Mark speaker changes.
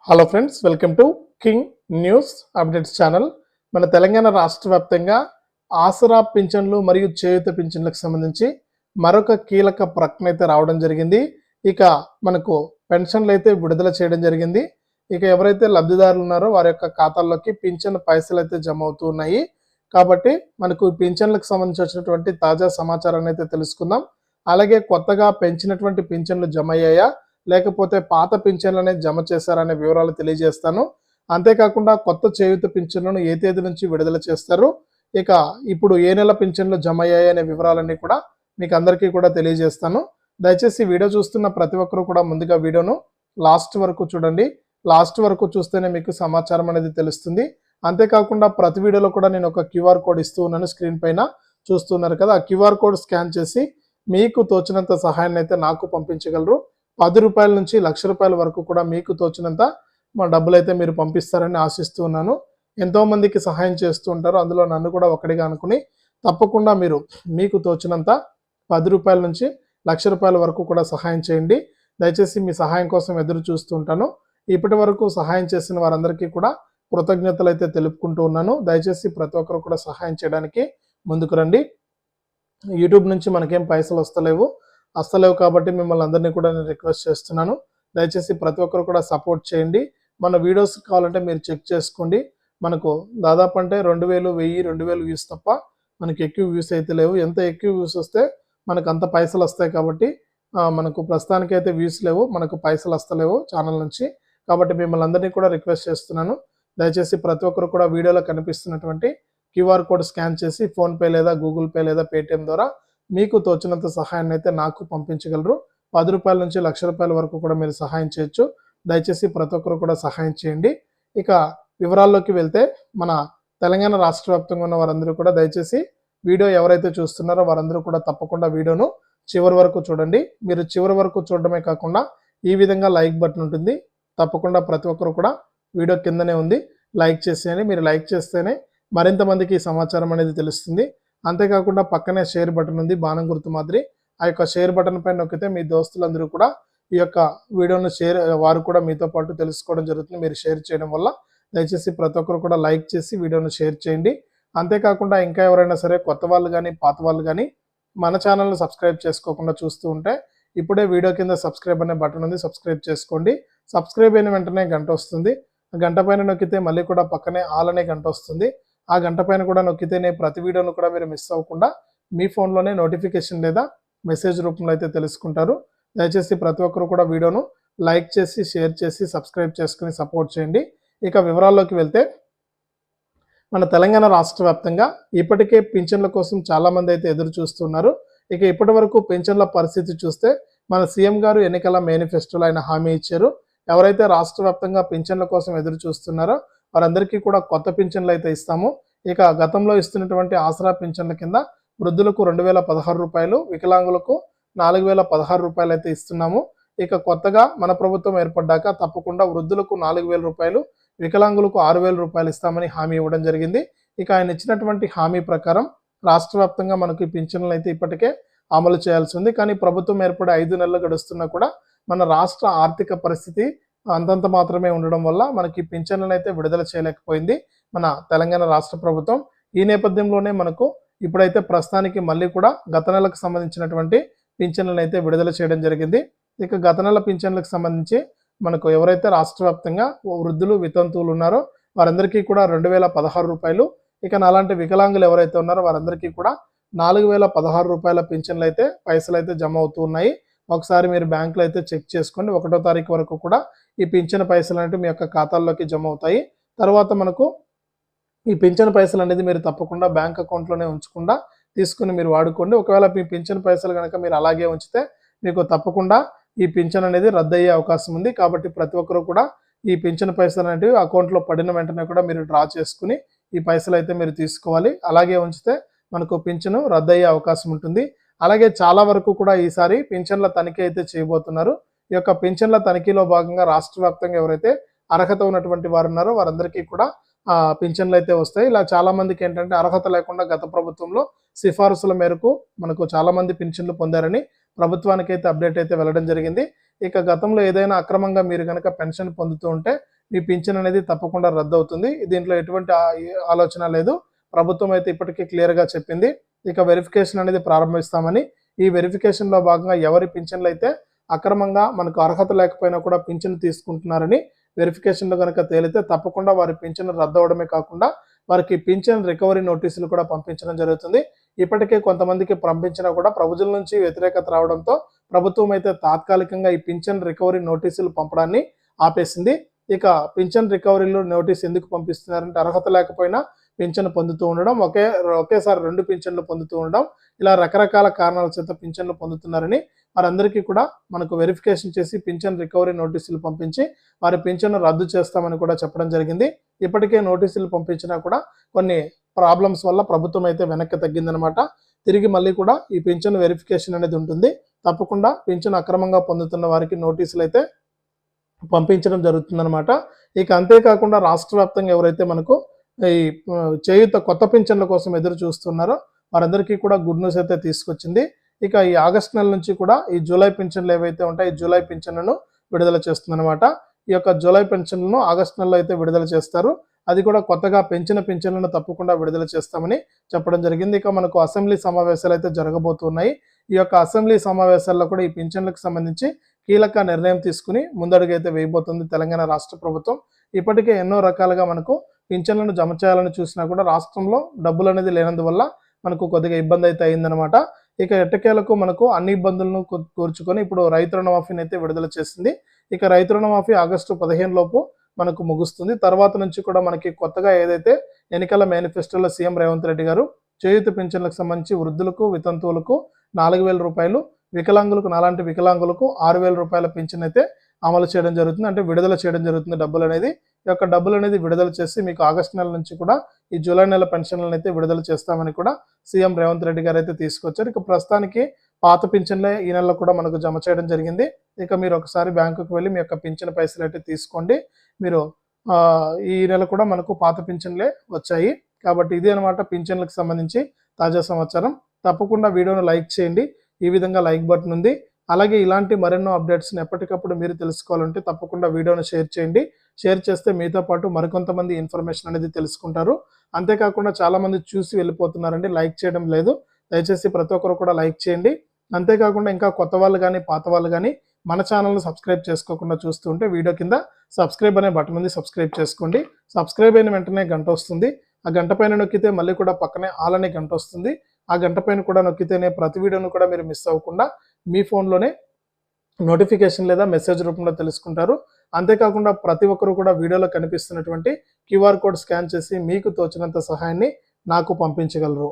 Speaker 1: Hello friends, welcome to king news updates channel. మన తెలంగాణ రాష్ట్ర వ్యాప్తంగా ఆసరా పింఛన్లు మరియు చేయూత పింఛన్లకు సంబంధించి మరొక కీలక ప్రకటన అయితే రావడం జరిగింది. ఇక మనకు పెన్షన్లు అయితే విడుదల చేయడం జరిగింది. ఇక ఎవరైతే లబ్ధిదారులు ఉన్నారో వారి యొక్క ఖాతాల్లోకి పింఛన్ పైసలు అయితే జమ అవుతూ ఉన్నాయి. కాబట్టి మనకు పింఛన్లకు సంబంధించి వచ్చినటువంటి తాజా సమాచారాన్ని అయితే తెలుసుకుందాం. అలాగే కొత్తగా పెంచినటువంటి పింఛన్లు జమ అయ్యాయా, లేకపోతే పాత పింఛన్లనే జమ చేశారనే వివరాలు తెలియజేస్తాను. అంతేకాకుండా కొత్త చేయూత పింఛన్లను ఏ తేదీ నుంచి విడుదల చేస్తారు, ఇక ఇప్పుడు ఏ నెల పింఛన్లు జమ అయ్యాయి అనే వివరాలన్నీ కూడా మీకు అందరికీ కూడా తెలియజేస్తాను. దయచేసి వీడియో చూస్తున్న ప్రతి ఒక్కరూ కూడా ముందుగా వీడియోను లాస్ట్ వరకు చూడండి. లాస్ట్ వరకు చూస్తేనే మీకు సమాచారం అనేది తెలుస్తుంది. అంతేకాకుండా ప్రతి వీడియోలో కూడా నేను ఒక క్యూఆర్ కోడ్ ఇస్తూ ఉన్నాను. స్క్రీన్ పైన చూస్తున్నారు కదా, ఆ క్యూఆర్ కోడ్ స్కాన్ చేసి మీకు తోచినంత సహాయాన్ని అయితే నాకు పంపించగలరు. 10 రూపాయల నుంచి ₹1,00,000 వరకు కూడా మీకు తోచినంత మా డబ్బులు అయితే మీరు పంపిస్తారని ఆశిస్తూ ఉన్నాను. ఎంతో మందికి సహాయం చేస్తూ ఉంటారు, అందులో నన్ను కూడా ఒకటిగా అనుకుని తప్పకుండా మీరు మీకు తోచినంత 10 రూపాయల నుంచి ₹1,00,000 వరకు కూడా సహాయం చేయండి. దయచేసి మీ సహాయం కోసం ఎదురు చూస్తూ ఉంటాను. ఇప్పటి వరకు సహాయం చేసిన వారందరికీ కూడా కృతజ్ఞతలు అయితే తెలుపుకుంటూ ఉన్నాను. దయచేసి ప్రతి ఒక్కరు కూడా సహాయం చేయడానికి ముందుకు రండి. యూట్యూబ్ నుంచి మనకేం పైసలు వస్తలేవు కాబట్టి మిమ్మల్ని అందరినీ కూడా నేను రిక్వెస్ట్ చేస్తున్నాను. దయచేసి ప్రతి ఒక్కరు కూడా సపోర్ట్ చేయండి. మన వీడియోస్ కావాలంటే మీరు చెక్ చేసుకోండి. మనకు దాదాపు అంటే 2000, 1000, 2000 వ్యూస్ తప్ప మనకి ఎక్కువ వ్యూస్ అయితే లేవు. ఎంత ఎక్కువ వ్యూస్ వస్తే మనకు అంత పైసలు వస్తాయి. కాబట్టి మనకు ప్రస్తుతానికైతే వ్యూస్ లేవు, మనకు పైసలు వస్తలేవు ఛానల్ నుంచి. కాబట్టి మిమ్మల్ని అందరినీ కూడా రిక్వెస్ట్ చేస్తున్నాను. దయచేసి ప్రతి ఒక్కరు కూడా వీడియోలో కనిపిస్తున్నటువంటి క్యూఆర్ కోడ్ స్కాన్ చేసి ఫోన్పే లేదా గూగుల్ పే లేదా పేటిఎం ద్వారా మీకు తోచినంత సహాయాన్ని అయితే నాకు పంపించగలరు. 10 రూపాయల నుంచి ₹1,00,000 వరకు కూడా మీరు సహాయం చేయొచ్చు. దయచేసి ప్రతి ఒక్కరు కూడా సహాయం చేయండి. ఇక వివరాల్లోకి వెళ్తే, మన తెలంగాణ రాష్ట్ర వ్యాప్తంగా ఉన్న వారందరూ కూడా దయచేసి వీడియో ఎవరైతే చూస్తున్నారో వారందరూ కూడా తప్పకుండా వీడియోను చివరి వరకు చూడండి. మీరు చివరి వరకు చూడడమే కాకుండా ఈ విధంగా లైక్ బటన్ ఉంటుంది, తప్పకుండా ప్రతి ఒక్కరు కూడా వీడియో కిందనే ఉంది, లైక్ చేసేయండి. మీరు లైక్ చేస్తేనే మరింత మందికి ఈ సమాచారం అనేది తెలుస్తుంది. అంతేకాకుండా పక్కనే షేర్ బటన్ ఉంది, బాణం గుర్తు మాదిరి. ఆ యొక్క షేర్ బటన్ పైన నొక్కితే మీ దోస్తులందరూ కూడా ఈ యొక్క వీడియోను వారు కూడా మీతో పాటు తెలుసుకోవడం జరుగుతుంది మీరు షేర్ చేయడం వల్ల. దయచేసి ప్రతి ఒక్కరు కూడా లైక్ చేసి వీడియోను షేర్ చేయండి. అంతేకాకుండా ఇంకా ఎవరైనా సరే కొత్త వాళ్ళు కానీ పాత వాళ్ళు కానీ మన ఛానల్ని సబ్స్క్రైబ్ చేసుకోకుండా చూస్తూ ఉంటే ఇప్పుడే వీడియో కింద సబ్స్క్రైబ్ అనే బటన్ ఉంది, సబ్స్క్రైబ్ చేసుకోండి. సబ్స్క్రైబ్ అయిన వెంటనే గంట వస్తుంది. ఆ గంట పైన నొక్కితే మళ్ళీ కూడా పక్కనే ఆల్ అనే గంట వస్తుంది. ఆ గంట పైన కూడా నొక్కితేనే ప్రతి వీడియోను కూడా మీరు మిస్ అవ్వకుండా మీ ఫోన్లోనే నోటిఫికేషన్ లేదా మెసేజ్ రూపంలో అయితే తెలుసుకుంటారు. దయచేసి ప్రతి ఒక్కరు కూడా వీడియోను లైక్ చేసి షేర్ చేసి సబ్స్క్రైబ్ చేసుకుని సపోర్ట్ చేయండి. ఇక వివరాల్లోకి వెళ్తే, మన తెలంగాణ రాష్ట్ర వ్యాప్తంగా ఇప్పటికే పింఛన్ల కోసం చాలామంది అయితే ఎదురు చూస్తున్నారు. ఇక ఇప్పటి వరకు పింఛన్ల పరిస్థితి చూస్తే, మన సీఎం గారు ఎన్నికల మేనిఫెస్టోలో ఆయన హామీ ఇచ్చారు. ఎవరైతే రాష్ట్ర వ్యాప్తంగా పింఛన్ల కోసం ఎదురు చూస్తున్నారో వారందరికీ కూడా కొత్త పింఛన్లు అయితే ఇస్తాము. ఇక గతంలో ఇస్తున్నటువంటి ఆసరా పింఛన్ల కింద వృద్ధులకు ₹2,016, వికలాంగులకు ₹4,016 అయితే ఇస్తున్నాము. ఇక కొత్తగా మన ప్రభుత్వం ఏర్పడ్డాక తప్పకుండా వృద్ధులకు ₹4,000, వికలాంగులకు ₹6,000 ఇస్తామని హామీ ఇవ్వడం జరిగింది. ఇక ఆయన ఇచ్చినటువంటి హామీ ప్రకారం రాష్ట్ర వ్యాప్తంగా మనకి పింఛన్లు అయితే ఇప్పటికే అమలు చేయాల్సి ఉంది. కానీ ప్రభుత్వం ఏర్పడి 5 నెలలు గడుస్తున్నా కూడా మన రాష్ట్ర ఆర్థిక పరిస్థితి అంతంత మాత్రమే ఉండడం వల్ల మనకి పింఛన్లను అయితే విడుదల చేయలేకపోయింది మన తెలంగాణ రాష్ట్ర ప్రభుత్వం. ఈ నేపథ్యంలోనే మనకు ఇప్పుడైతే ప్రస్తుతానికి మళ్ళీ కూడా గత నెలకు సంబంధించినటువంటి పింఛన్లను అయితే విడుదల చేయడం జరిగింది. ఇక గత నెల పింఛన్లకు సంబంధించి మనకు ఎవరైతే రాష్ట్ర వ్యాప్తంగా వృద్ధులు వితంతువులు ఉన్నారో వారందరికీ కూడా ₹2,016. ఇక నాలాంటి వికలాంగులు ఎవరైతే ఉన్నారో వారందరికీ కూడా ₹4,016 పింఛన్లు అయితే పైసలు అయితే జమ అవుతూ ఉన్నాయి. ఒకసారి మీరు బ్యాంకులో అయితే చెక్ చేసుకోండి. 1వ తారీఖు వరకు కూడా ఈ పింఛన్ పైసలు అనేవి మీ యొక్క ఖాతాల్లోకి జమ అవుతాయి. తర్వాత మనకు ఈ పింఛన్ పైసలు అనేది మీరు తప్పకుండా బ్యాంక్ అకౌంట్లోనే ఉంచకుండా తీసుకుని మీరు వాడుకోండి. ఒకవేళ మీ పింఛన్ పైసలు కనుక మీరు అలాగే ఉంచితే మీకు తప్పకుండా ఈ పింఛన్ అనేది రద్దు అయ్యే అవకాశం ఉంది. కాబట్టి ప్రతి ఒక్కరు కూడా ఈ పింఛన్ పైసలు అనేవి అకౌంట్లో పడిన వెంటనే కూడా మీరు డ్రా చేసుకుని ఈ పైసలు అయితే మీరు తీసుకోవాలి. అలాగే ఉంచితే మనకు పింఛను రద్దు అయ్యే అవకాశం ఉంటుంది. అలాగే చాలా వరకు కూడా ఈసారి పింఛన్ల తనిఖీ అయితే చేయబోతున్నారు. ఈ యొక్క పింఛన్ల తనిఖీలో భాగంగా రాష్ట్ర వ్యాప్తంగా ఎవరైతే అర్హత ఉన్నటువంటి వారు ఉన్నారో వారందరికీ కూడా పింఛన్లు అయితే వస్తాయి. ఇలా చాలా మందికి ఏంటంటే అర్హత లేకుండా గత ప్రభుత్వంలో సిఫారసుల మేరకు మనకు చాలా మంది పింఛన్లు పొందారని ప్రభుత్వానికి అయితే అప్డేట్ అయితే వెళ్ళడం జరిగింది. ఇక గతంలో ఏదైనా అక్రమంగా మీరు కనుక పెన్షన్ పొందుతూ ఉంటే మీ పింఛన్ అనేది తప్పకుండా రద్దు అవుతుంది. దీంట్లో ఎటువంటి ఆలోచన లేదు. ప్రభుత్వం అయితే ఇప్పటికీ క్లియర్‌గా చెప్పింది. ఇక వెరిఫికేషన్ అనేది ప్రారంభిస్తామని. ఈ వెరిఫికేషన్‌లో భాగంగా ఎవరి పింఛన్లు అయితే అక్రమంగా మనకు అర్హత లేకపోయినా కూడా పింఛన్ తీసుకుంటున్నారని వెరిఫికేషన్‌లో గనక తేలితే తప్పకుండా వారి పింఛన్ రద్దు అవ్వడమే కాకుండా వారికి పింఛన్ రికవరీ నోటీసులు కూడా పంపించడం జరుగుతుంది. ఇప్పటికే కొంతమందికి పంపించినా కూడా ప్రజల నుంచి వ్యతిరేకత రావడంతో ప్రభుత్వం అయితే తాత్కాలికంగా ఈ పింఛన్ రికవరీ నోటీసులు పంపడాన్ని ఆపేసింది. ఇక పింఛన్ రికవరీలో నోటీస్ ఎందుకు పంపిస్తున్నారంటే అర్హత లేకపోయినా పింఛన్ పొందుతూ ఉండడం, ఒకేసారి 2 పింఛన్లు పొందుతూ ఉండడం, ఇలా రకరకాల కారణాల చేత పింఛన్లు పొందుతున్నారని వారందరికీ కూడా మనకు వెరిఫికేషన్ చేసి పింఛన్ రికవరీ నోటీసులు పంపించి వారి పింఛన్ను రద్దు చేస్తామని కూడా చెప్పడం జరిగింది. ఇప్పటికే నోటీసులు పంపించినా కూడా కొన్ని ప్రాబ్లమ్స్ వల్ల ప్రభుత్వం అయితే వెనక్కి తగ్గిందనమాట. తిరిగి మళ్ళీ కూడా ఈ పింఛన్ వెరిఫికేషన్ అనేది ఉంటుంది. తప్పకుండా పింఛన్ అక్రమంగా పొందుతున్న వారికి నోటీసులు అయితే పంపించడం జరుగుతుందనమాట. ఇక అంతేకాకుండా రాష్ట్ర వ్యాప్తంగా ఎవరైతే మనకు ఈ చేయూత కొత్త పింఛన్ల కోసం ఎదురు చూస్తున్నారో వారందరికీ కూడా గుడ్ న్యూస్ అయితే తీసుకొచ్చింది. ఇక ఈ ఆగస్టు నెల నుంచి కూడా ఈ జూలై పింఛన్లు ఏవైతే ఉంటాయో ఈ జూలై పింఛన్లను విడుదల చేస్తుందన్నమాట. ఈ యొక్క జూలై పింఛన్లను ఆగస్టు నెలలో అయితే విడుదల చేస్తారు. అది కూడా కొత్తగా పెంచిన పింఛన్లను తప్పకుండా విడుదల చేస్తామని చెప్పడం జరిగింది. ఇక మనకు అసెంబ్లీ సమావేశాలు అయితే జరగబోతున్నాయి. ఈ యొక్క అసెంబ్లీ సమావేశాల్లో కూడా ఈ పింఛన్లకు సంబంధించి కీలక నిర్ణయం తీసుకుని ముందడుగైతే వేయబోతుంది తెలంగాణ రాష్ట్ర ప్రభుత్వం. ఇప్పటికే ఎన్నో రకాలుగా మనకు పింఛన్లను జమ చేయాలని చూసినా కూడా రాష్ట్రంలో డబ్బులు అనేది లేనందువల్ల మనకు కొద్దిగా ఇబ్బంది అయితే అయిందనమాట. ఇక ఎట్టకేలకు మనకు అన్ని ఇబ్బందులను కూర్చుకొని ఇప్పుడు రైతు రుణమాఫీని అయితే విడుదల చేసింది. ఇక రైతు రుణమాఫీ ఆగస్టు 15 లోపు మనకు ముగుస్తుంది. తర్వాత నుంచి కూడా మనకి కొత్తగా ఏదైతే ఎన్నికల మేనిఫెస్టోలో సీఎం రేవంత్ రెడ్డి గారు చేయూత పింఛన్లకు సంబంధించి వృద్ధులకు, వితంతువులకు 4,000 రూపాయలు, వికలాంగులకు నాలాంటి వికలాంగులకు 6,000 రూపాయల పింఛన్ అయితే అమలు చేయడం జరుగుతుంది. అంటే విడుదల చేయడం జరుగుతుంది డబ్బులు అనేది. ఈ యొక్క డబ్బులు అనేది విడుదల చేసి మీకు ఆగస్టు నెల నుంచి కూడా ఈ జూలై నెల పెన్షన్లను అయితే విడుదల చేస్తామని కూడా సీఎం రేవంత్ రెడ్డి గారు అయితే తీసుకొచ్చారు. ఇక ప్రస్తుతానికి పాత పింఛన్లే ఈ నెలలో కూడా మనకు జమ చేయడం జరిగింది. ఇక మీరు ఒకసారి బ్యాంకుకు వెళ్ళి మీ యొక్క పింఛన్ పైసలు అయితే తీసుకోండి. మీరు ఈ నెల కూడా మనకు పాత పింఛన్లే వచ్చాయి. కాబట్టి ఇది అనమాట పింఛన్లకు సంబంధించి తాజా సమాచారం. తప్పకుండా వీడియోను లైక్ చేయండి. ఈ విధంగా లైక్ బటన్ ఉంది. అలాగే ఇలాంటి మరెన్నో అప్డేట్స్ని ఎప్పటికప్పుడు మీరు తెలుసుకోవాలంటే తప్పకుండా వీడియోను షేర్ చేయండి. షేర్ చేస్తే మీతో పాటు మరికొంతమంది ఇన్ఫర్మేషన్ అనేది తెలుసుకుంటారు. అంతేకాకుండా చాలామంది చూసి వెళ్ళిపోతున్నారండి, లైక్ చేయడం లేదు. దయచేసి ప్రతి ఒక్కరు కూడా లైక్ చేయండి. అంతేకాకుండా ఇంకా కొత్త వాళ్ళు కానీ పాత వాళ్ళు కానీ మన ఛానల్ని సబ్స్క్రైబ్ చేసుకోకుండా చూస్తూ ఉంటే వీడియో కింద సబ్స్క్రైబ్ అనే బటన్ ఉంది, సబ్స్క్రైబ్ చేసుకోండి. సబ్స్క్రైబ్ అయిన వెంటనే గంట వస్తుంది. ఆ గంట పైన నొక్కితే మళ్ళీ కూడా పక్కనే ఆల్ అనే గంట వస్తుంది. ఆ గంట పైన కూడా నొక్కితేనే ప్రతి వీడియోను కూడా మీరు మిస్ అవ్వకుండా మీ ఫోన్లోనే నోటిఫికేషన్ లేదా మెసేజ్ రూపంలో తెలుసుకుంటారు. అంతేకాకుండా ప్రతి ఒక్కరు కూడా వీడియోలో కనిపిస్తున్నటువంటి QR కోడ్ స్కాన్ చేసి మీకు తోచినంత సహాయాన్ని నాకు పంపించగలరు.